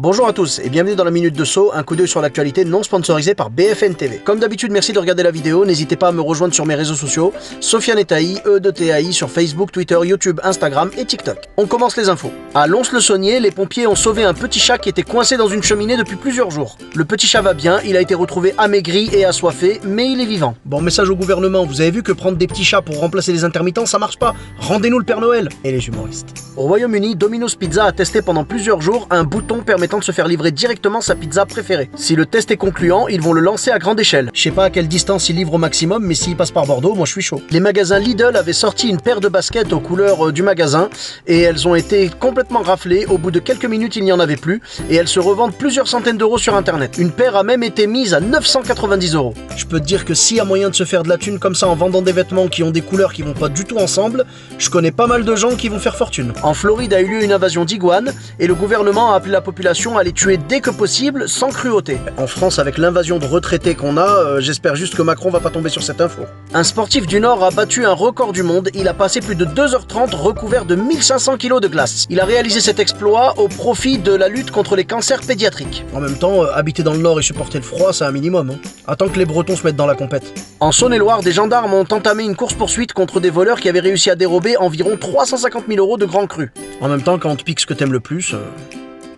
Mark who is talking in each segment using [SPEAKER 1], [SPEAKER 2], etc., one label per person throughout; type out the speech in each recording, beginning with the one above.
[SPEAKER 1] Bonjour à tous et bienvenue dans la Minute de Saut, un coup d'œil sur l'actualité non sponsorisé par BFN TV. Comme d'habitude, merci de regarder la vidéo, n'hésitez pas à me rejoindre sur mes réseaux sociaux, Sofiane Etaï, E2TAI sur Facebook, Twitter, YouTube, Instagram et TikTok. On commence les infos. À Lons-le-Saunier, les pompiers ont sauvé un petit chat qui était coincé dans une cheminée depuis plusieurs jours. Le petit chat va bien, il a été retrouvé amaigri et assoiffé, mais il est vivant. Bon message au gouvernement, vous avez vu que prendre des petits chats pour remplacer les intermittents, ça marche pas. Rendez-nous le Père Noël et les humoristes. Au Royaume-Uni, Domino's Pizza a testé pendant plusieurs jours un bouton permettant de se faire livrer directement sa pizza préférée. Si le test est concluant, ils vont le lancer à grande échelle. Je sais pas à quelle distance ils livrent au maximum, mais s'ils passent par Bordeaux, moi je suis chaud. Les magasins Lidl avaient sorti une paire de baskets aux couleurs du magasin et elles ont été complètement raflées. Au bout de quelques minutes, il n'y en avait plus et elles se revendent plusieurs centaines d'euros sur internet. Une paire a même été mise à 990 euros. Je peux te dire que s'il y a moyen de se faire de la thune comme ça en vendant des vêtements qui ont des couleurs qui vont pas du tout ensemble, je connais pas mal de gens qui vont faire fortune. En Floride a eu lieu une invasion d'iguanes et le gouvernement a appelé la population à les tuer dès que possible, sans cruauté. En France, avec l'invasion de retraités qu'on a, j'espère juste que Macron va pas tomber sur cette info. Un sportif du Nord a battu un record du monde, il a passé plus de 2h30 recouvert de 1500 kg de glace. Il a réalisé cet exploit au profit de la lutte contre les cancers pédiatriques. En même temps, habiter dans le Nord et supporter le froid, c'est un minimum. Hein. Attends que les Bretons se mettent dans la compète. En Saône-et-Loire, des gendarmes ont entamé une course-poursuite contre des voleurs qui avaient réussi à dérober environ 350 000 euros de grands crus. En même temps, quand on te pique ce que t'aimes le plus...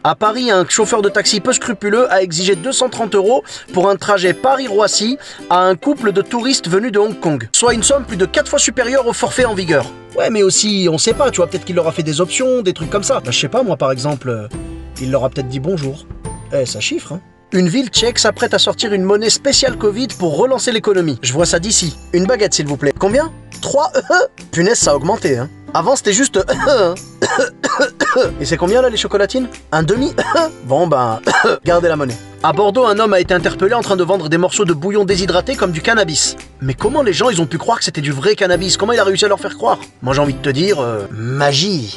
[SPEAKER 1] À Paris, un chauffeur de taxi peu scrupuleux a exigé 230 euros pour un trajet Paris-Roissy à un couple de touristes venus de Hong Kong. Soit une somme plus de 4 fois supérieure au forfait en vigueur. Ouais, mais aussi, on sait pas, tu vois, peut-être qu'il leur a fait des options, des trucs comme ça. Bah, je sais pas, moi, par exemple, il leur a peut-être dit bonjour. Eh, ça chiffre, hein. Une ville tchèque s'apprête à sortir une monnaie spéciale Covid pour relancer l'économie. Je vois ça d'ici. Une baguette, s'il vous plaît. Combien 3 Punaise, ça a augmenté, hein. Avant, c'était juste Et c'est combien, là, les chocolatines? Un demi Bon, ben, gardez la monnaie. À Bordeaux, un homme a été interpellé en train de vendre des morceaux de bouillon déshydraté comme du cannabis. Mais comment les gens, ils ont pu croire que c'était du vrai cannabis? Comment il a réussi à leur faire croire? Moi, j'ai envie de te dire, magie.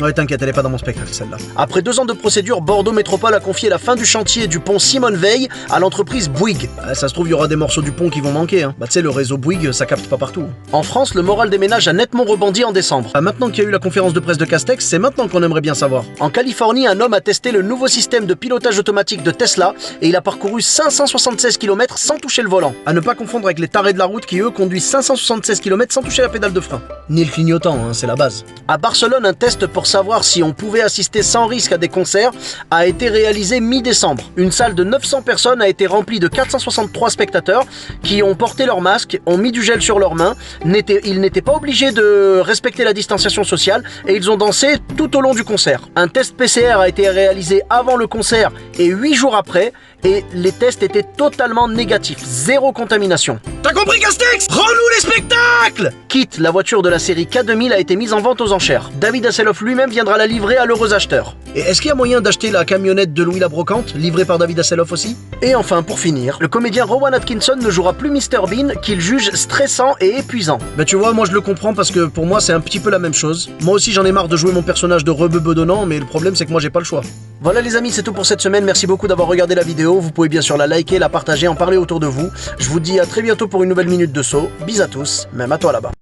[SPEAKER 1] Ouais, t'inquiète, elle est pas dans mon spectacle, celle-là. Après 2 ans de procédure, Bordeaux Métropole a confié la fin du chantier du pont Simone Veil à l'entreprise Bouygues. Ça se trouve, il y aura des morceaux du pont qui vont manquer, hein. Bah, tu sais, le réseau Bouygues, ça capte pas partout. En France, le moral des ménages a nettement rebondi en décembre. Maintenant qu'il y a eu la conférence de presse de Castex, c'est maintenant qu'on aimerait bien savoir. En Californie, un homme a testé le nouveau système de pilotage automatique de Tesla et il a parcouru 576 km sans toucher le volant. À ne pas confondre avec les tarés de la route qui, eux, conduisent 576 km sans toucher la pédale de frein. Ni le clignotant, hein, c'est la base. À Barcelone, un test pour savoir si on pouvait assister sans risque à des concerts a été réalisé mi-décembre. Une salle de 900 personnes a été remplie de 463 spectateurs qui ont porté leur masque, ont mis du gel sur leurs mains, ils n'étaient pas obligés de respecter la distanciation sociale et ils ont dansé tout au long du concert. Un test PCR a été réalisé avant le concert et 8 jours après et les tests étaient totalement négatifs, 0 contamination. T'as compris, Castex? Rends-nous les spectacles! Kit, la voiture de la série K2000 a été mise en vente aux enchères. David Hasselhoff lui-même viendra la livrer à l'heureux acheteur. Et est-ce qu'il y a moyen d'acheter la camionnette de Louis la Brocante, livrée par David Hasselhoff aussi? Et enfin, pour finir, le comédien Rowan Atkinson ne jouera plus Mr Bean, qu'il juge stressant et épuisant. Bah tu vois, moi je le comprends parce que pour moi c'est un petit peu la même chose. Moi aussi j'en ai marre de jouer mon personnage de rebeu bedonnant, mais le problème c'est que moi j'ai pas le choix. Voilà les amis, c'est tout pour cette semaine, merci beaucoup d'avoir regardé la vidéo, vous pouvez bien sûr la liker, la partager, en parler autour de vous. Je vous dis à très bientôt pour une nouvelle Minute de Saut, bis à tous, même à toi là-bas.